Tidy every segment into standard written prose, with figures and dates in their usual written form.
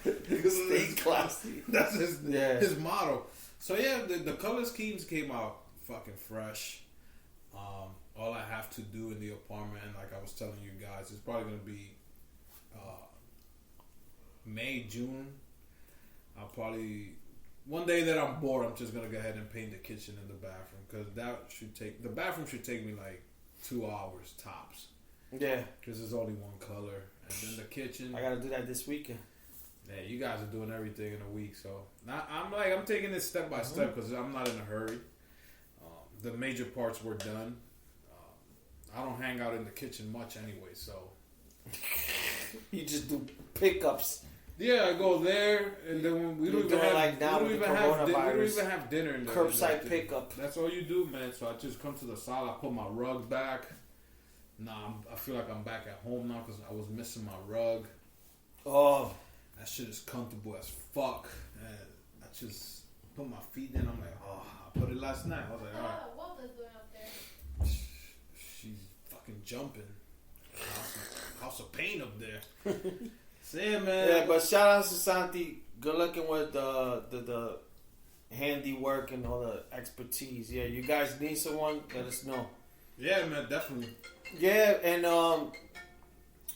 Stay classy. That's his motto. So yeah, the color schemes came out fucking fresh. All I have to do in the apartment, like I was telling you guys, is probably gonna be May, June. I'll probably one day that I'm bored, I'm just gonna go ahead and paint the kitchen and the bathroom because the bathroom should take me like 2 hours tops. Yeah, because there's only one color, and then the kitchen. I gotta do that this weekend. Yeah, you guys are doing everything in a week, so I'm taking this step by step because I'm not in a hurry. The major parts were done. I don't hang out in the kitchen much anyway, so you just do pickups. Yeah, I go there, and then we don't even have dinner in there. Curbside pickup. That's all you do, man. So I just come to the sala, I put my rug back. I feel like I'm back at home now because I was missing my rug. Oh, that shit is comfortable as fuck. And I just put my feet in. I'm like, I put it last night. I was like, all right. What was doing up there? She's fucking jumping. House of pain up there. So yeah, man. Yeah, but shout out to Santi. Good looking with the handiwork and all the expertise. Yeah, you guys need someone, let us know. Yeah, man, definitely. Yeah, and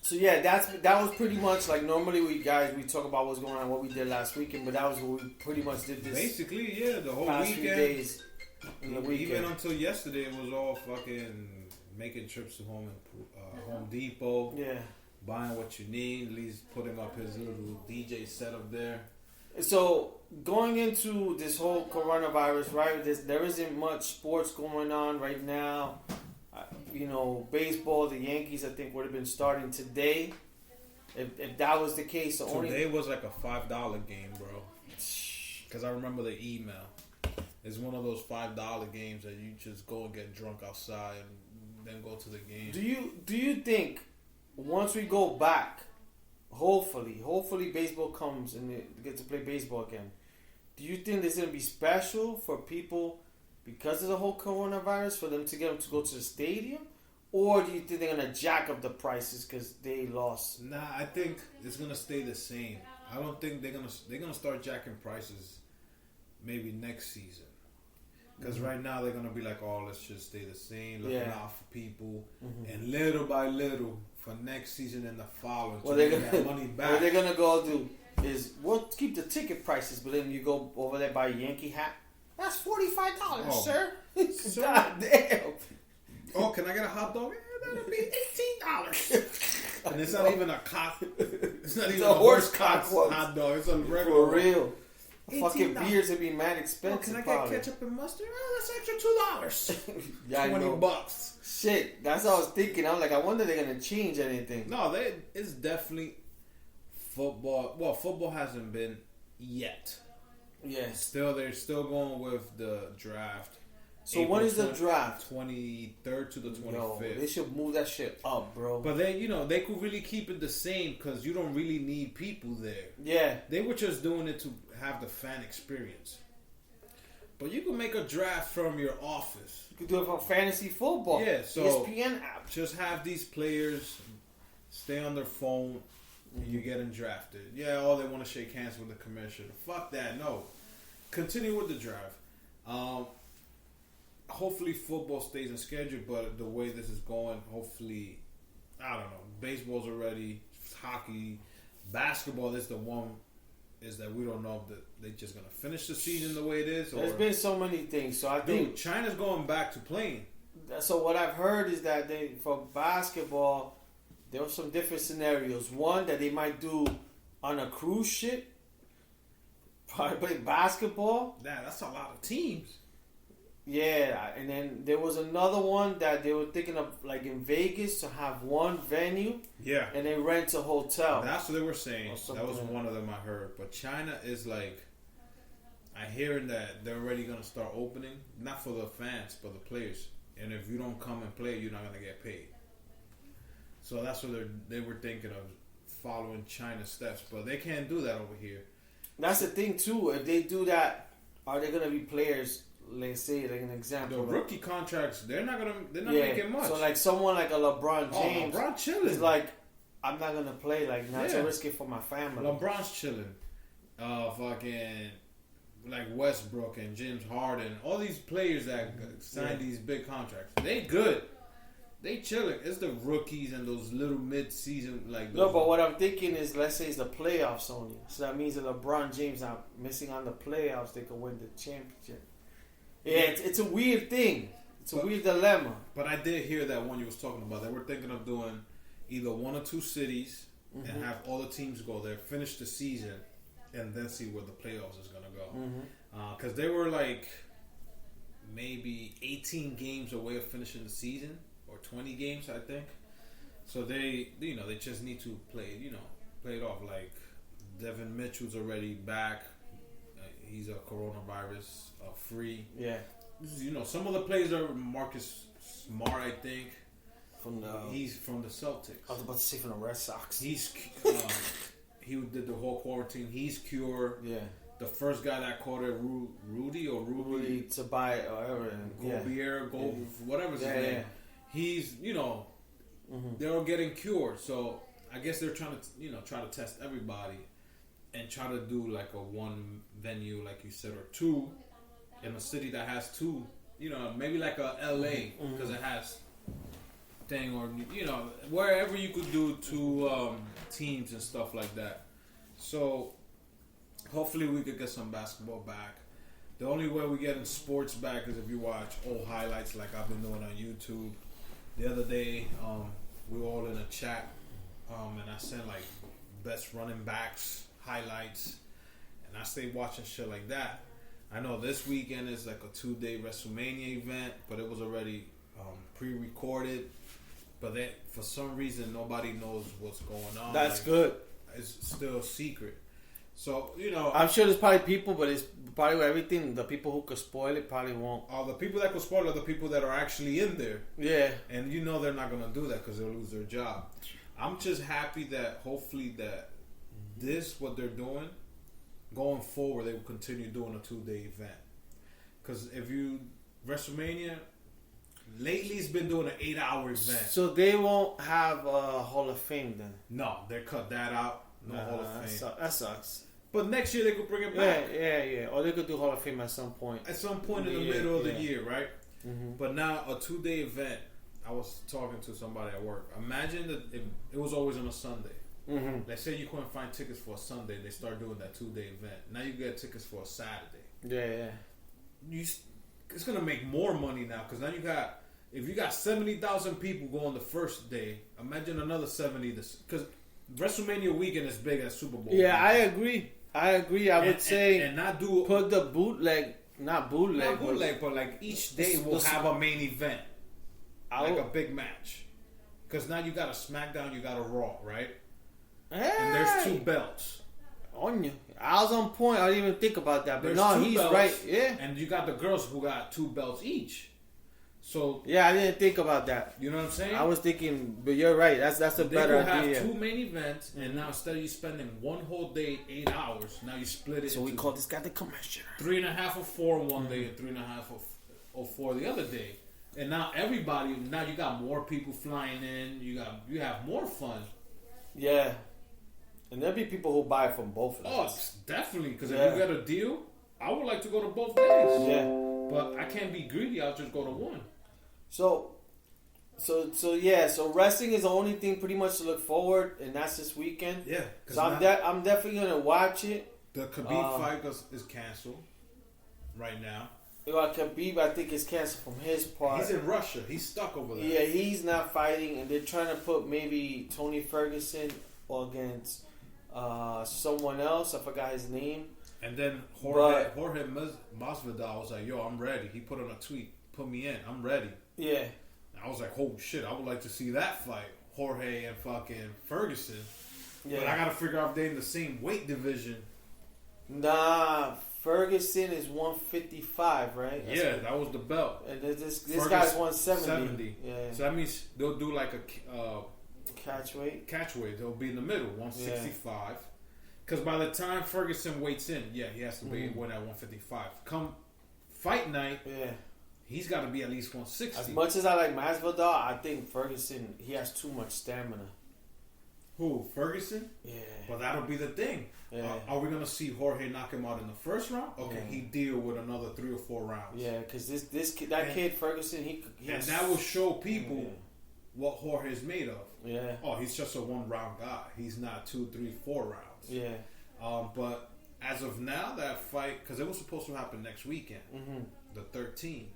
so yeah, that was pretty much like normally we talk about what's going on, what we did last weekend, but that was what we pretty much did this. Basically, yeah, the whole past weekend. Few days in the weekend. Even until yesterday, it was all fucking making trips to Home Depot. Yeah. Buying what you need. Lee's putting up his little DJ setup there. So going into this whole coronavirus, right? There isn't much sports going on right now. Baseball, the Yankees, I think would have been starting today. If that was the case, today was like a $5 game, bro. Because I remember the email. It's one of those $5 games that you just go and get drunk outside and then go to the game. Do you think once we go back, hopefully baseball comes and they get to play baseball again, do you think there's going to be special for people because of the whole coronavirus for them to get them to go to the stadium? Or do you think they're going to jack up the prices because they lost? Nah, I think it's going to stay the same. I don't think they're gonna start jacking prices maybe next season. Because right now they're going to be like, oh, let's just stay the same, looking out for people. And little by little, for next season and the following, what they're gonna, that money back. What they're going to go do is, we'll keep the ticket prices, but then you go over there buy a Yankee hat. That's $45, sir. God damn. Oh, can I get a hot dog? Yeah, that'll be $18. And it's not even a cock. It's not even a horse cock hot dog. It's a regular. For real. Fucking beers would be mad expensive. Oh, can I get ketchup and mustard? Oh, that's extra $2. Yeah, $20. Shit, that's what I was thinking. I'm like, I wonder they're gonna change anything. No, it's definitely football. Well, football hasn't been yet. Yeah. They're still going with the draft. So when is the draft? 23rd to the 25th. No, they should move that shit up, bro. But they could really keep it the same because you don't really need people there. Yeah. They were just doing it to have the fan experience. But you can make a draft from your office. You could do it from fantasy football. Yeah, so ESPN app. Just have these players stay on their phone. You're getting drafted. Yeah, they want to shake hands with the commissioner. Fuck that. No. Continue with the draft. Hopefully football stays in schedule, but the way this is going, hopefully, I don't know. Baseball's already, hockey, basketball is the one. Is that we don't know if they're just gonna finish the season the way it is. There's been so many things, so I think China's going back to playing. So what I've heard is that for basketball, there were some different scenarios. One that they might do on a cruise ship. Probably play basketball. That's a lot of teams. Yeah, and then there was another one that they were thinking of, like in Vegas, to have one venue. Yeah. And they rent a hotel. That's what they were saying. That was one of them I heard. But China is like, I hear that they're already going to start opening, not for the fans, but the players. And if you don't come and play, you're not going to get paid. So that's what they were thinking of, following China's steps. But they can't do that over here. That's the thing, too. If they do that, are they going to be players? Let's say, like an example, the rookie contracts, they're not making much. So like someone like a LeBron James, LeBron chilling. is like I'm not gonna play, like, not to risk it for my family. LeBron's chilling. Fucking like Westbrook and James Harden, all these players that sign these big contracts, they good. They chilling. It's the rookies and those little mid-season like. No, but what I'm thinking is, let's say it's the playoffs only. So that means that LeBron James not missing on the playoffs, they could win the championship. Yeah, it's a weird thing. It's a weird dilemma. But I did hear that one you was talking about. They were thinking of doing either one or two cities and have all the teams go there, finish the season, and then see where the playoffs is gonna go. Because they were like maybe 18 games away of finishing the season, or 20 games, I think. So they just need to play it off. Like Devin Mitchell's already back. He's a coronavirus free. Yeah. Some of the players are Marcus Smart, I think. He's from the Celtics. I was about to say from the Red Sox. He did the whole quarantine. He's cured. Yeah. The first guy that caught it, Rudy to buy whatever. Gobert, whatever's his name. He's they're all getting cured. So I guess they're trying to test everybody and try to do like a one venue, like you said, or two in a city that has two. Maybe like a LA because it has thing, or wherever you could do two teams and stuff like that. So hopefully we could get some basketball back. The only way we get in sports back is if you watch old highlights like I've been doing on YouTube. The other day we were all in a chat and I sent like best running backs highlights, and I stayed watching shit like that. I know this weekend is like a 2-day WrestleMania event, but it was already pre-recorded. But for some reason, nobody knows what's going on. That's good. It's still secret. So, I'm sure there's probably people, but it's probably everything. The people who could spoil it probably won't. The people that could spoil it are the people that are actually in there. Yeah. And they're not going to do that because they'll lose their job. I'm just happy that hopefully that what they're doing, going forward, they will continue doing a 2-day event. Because WrestleMania, lately it's been doing an 8-hour event. So they won't have a Hall of Fame then? No, they cut that out. No Hall of Fame. That sucks. But next year they could bring it back. Yeah. Or they could do Hall of Fame at some point. At some point in the middle of the year, right? Mm-hmm. But now a 2-day event. I was talking to somebody at work. Imagine that if it was always on a Sunday. Mm-hmm. Let's say you couldn't find tickets for a Sunday. They start doing that 2-day event. Now you get tickets for a Saturday. Yeah. It's gonna make more money now because now if you got 70,000 people going the first day, imagine another 70. Because WrestleMania weekend is big as Super Bowl. Yeah, weekend. I agree. I would say and not do put the bootleg, but like each day will have a main event, like a big match. Because now you got a SmackDown, you got a Raw, right? Hey. And there's 2 belts. On you. I was on point. I didn't even think about that. But there's he's belts, right. Yeah. And you got the girls who got 2 belts each. So yeah, I didn't think about that. You know what I'm saying? I was thinking, but you're right. That's a better idea. They have 2 main events, and now instead of you spending one whole day, 8 hours, now you split it. So we call this guy the commissioner. 3.5 or 4 one day, and 3.5 or 4 the other day. And now you got more people flying in. You have more fun. Yeah. And there'll be people who buy from both of them. Oh, definitely. Because if you got a deal, I would like to go to both days. Yeah. But I can't be greedy. I'll just go to one. So wrestling is the only thing pretty much to look forward, and that's this weekend. Yeah. So I'm definitely gonna watch it. The Khabib fight is canceled right now. Khabib, I think, is canceled from his part. He's in Russia. He's stuck over there. Yeah, he's not fighting, and they're trying to put maybe Tony Ferguson against someone else. I forgot his name. And then Jorge Masvidal was like, "Yo, I'm ready." He put on a tweet, "Put me in. I'm ready." Yeah. And I was like, "Oh shit! I would like to see that fight, Jorge and fucking Ferguson." Yeah. But I gotta figure out if they're in the same weight division. Nah, Ferguson is 155, right? That's that was the belt. And this guy's 170. Yeah. So that means they'll do like a catch weight. They'll be in the middle, 165. Because by the time Ferguson weights in, he has to be win at 155. Come fight night, he's got to be at least 160. As much as I like Masvidal, I think Ferguson, he has too much stamina. Who? Ferguson? Yeah. Well, that'll be the thing. Yeah. Are we gonna see Jorge knock him out in the first round? Okay, he deal with another 3 or 4 rounds. Yeah, because kid Ferguson, he and that will show people what Jorge is made of. Yeah. Oh, he's just a 1 round guy. He's not 2, 3, 4 rounds. Yeah. But as of now, that fight, because it was supposed to happen next weekend, the 13th.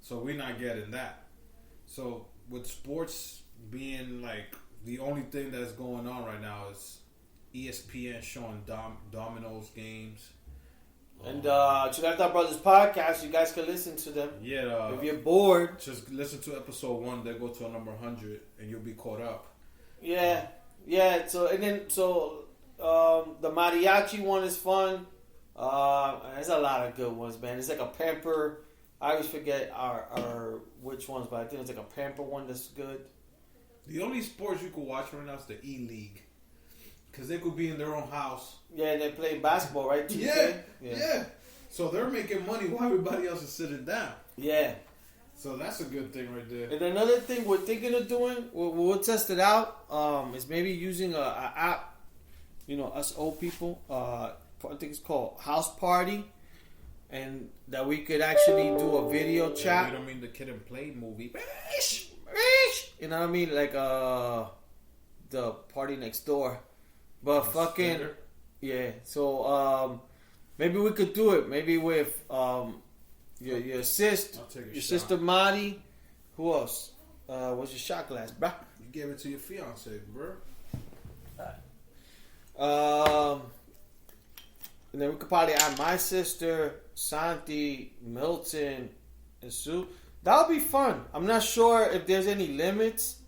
So we're not getting that. So with sports being like the only thing that's going on right now is ESPN showing Domino's games. And Chuleta Brothers podcast, you guys can listen to them. Yeah. If you're bored, just listen to episode 1. Then go to number 100, and you'll be caught up. Yeah, yeah. So the mariachi one is fun. There's a lot of good ones, man. It's like a pamper. I always forget our which ones, but I think it's like a pamper one that's good. The only sports you can watch right now is the E-League. Because they could be in their own house. Yeah, and they play basketball, right? Yeah. So they're making money while everybody else is sitting down. Yeah. So that's a good thing right there. And another thing we're thinking of doing, we'll test it out, is maybe using a app, us old people, I think it's called House Party, and that we could actually do a video chat. We don't mean the Kid and Play movie. You know what I mean? Like the Party Next Door. But fucking Sticker. yeah. So maybe we could do it. Maybe with your sister Marty. Who else? What's your shot glass, bruh? You gave it to your fiance, bro. And then we could probably add my sister, Santi, Milton, and Sue. That would be fun. I'm not sure if there's any limits.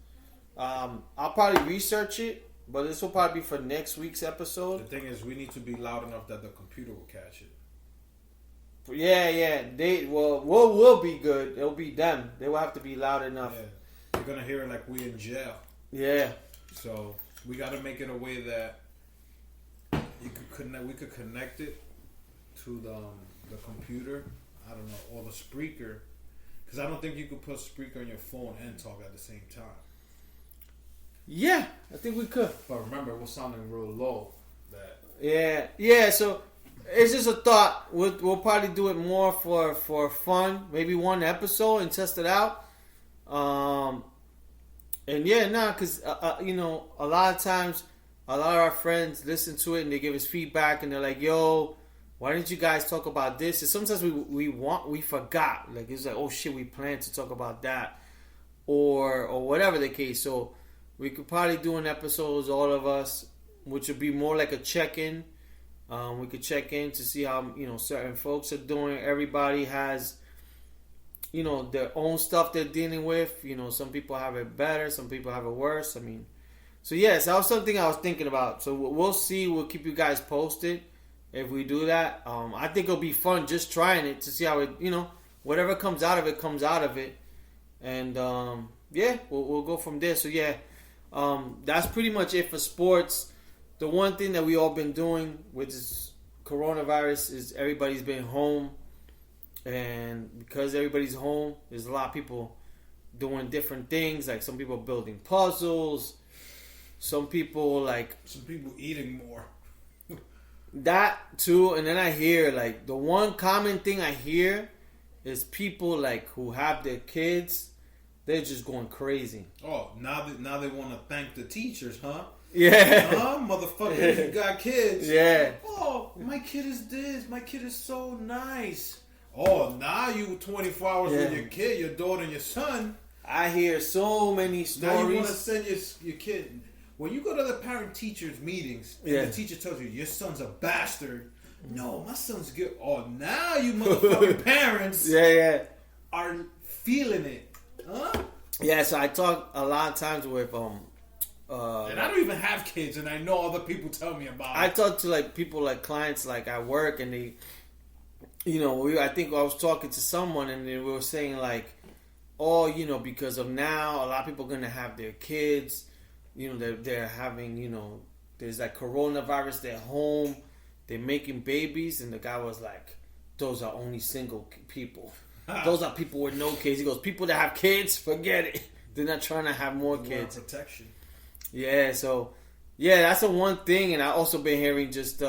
I'll probably research it. But this will probably be for next week's episode. The thing is, we need to be loud enough that the computer will catch it. Yeah. We'll be good. It'll be them. They will have to be loud enough. Yeah. You're going to hear it like we in jail. Yeah. So we got to make it a way that we could connect it to the computer. I don't know. Or the speaker. Because I don't think you could put a speaker on your phone and talk at the same time. Yeah, I think we could. But remember, it was sounding real low. Yeah. So it's just a thought. We'll probably do it more for fun. Maybe one episode and test it out. Because a lot of times, a lot of our friends listen to it and they give us feedback and they're like, "Yo, why didn't you guys talk about this?" And sometimes we forgot. Like it's like, "Oh shit, we planned to talk about that," or whatever the case. So we could probably do an episode, all of us, which would be more like a check-in. We could check in to see how certain folks are doing. Everybody has their own stuff they're dealing with. Some people have it better, some people have it worse. I mean, so yes, that was something I was thinking about. So we'll see. We'll keep you guys posted if we do that. I think it'll be fun just trying it to see how it. Whatever comes out of it comes out of it, and we'll go from there. So yeah. That's pretty much it for sports. The one thing that we all been doing with this coronavirus is everybody's been home, and because everybody's home, there's a lot of people doing different things. Like some people building puzzles, some people eating more. That too, and then I hear like the one common thing I hear is people like who have their kids. They're just going crazy. Oh, now they want to thank the teachers, huh? Yeah. Huh? Motherfucker, you got kids. Yeah. Oh, my kid is this. My kid is so nice. Oh, now you 24 hours with your kid, your daughter and your son. I hear so many stories. Now you want to send your kid. When you go to the parent-teachers meetings, and the teacher tells you, your son's a bastard. No, my son's good. Oh, now you motherfucking parents are feeling it. Huh? Yeah, so I talk a lot of times with and I don't even have kids, and I know other people tell me about it. I talk to like people like clients like at work, and they, I think I was talking to someone, and they were saying like, oh, because of now, a lot of people are gonna have their kids, they're having, there's like coronavirus, they're home, they're making babies, and the guy was like, those are only single people. Those are people with no kids. He goes, people that have kids, forget it. They're not trying to have more kids. Protection. Yeah, so Yeah, that's the one thing, and I also been hearing just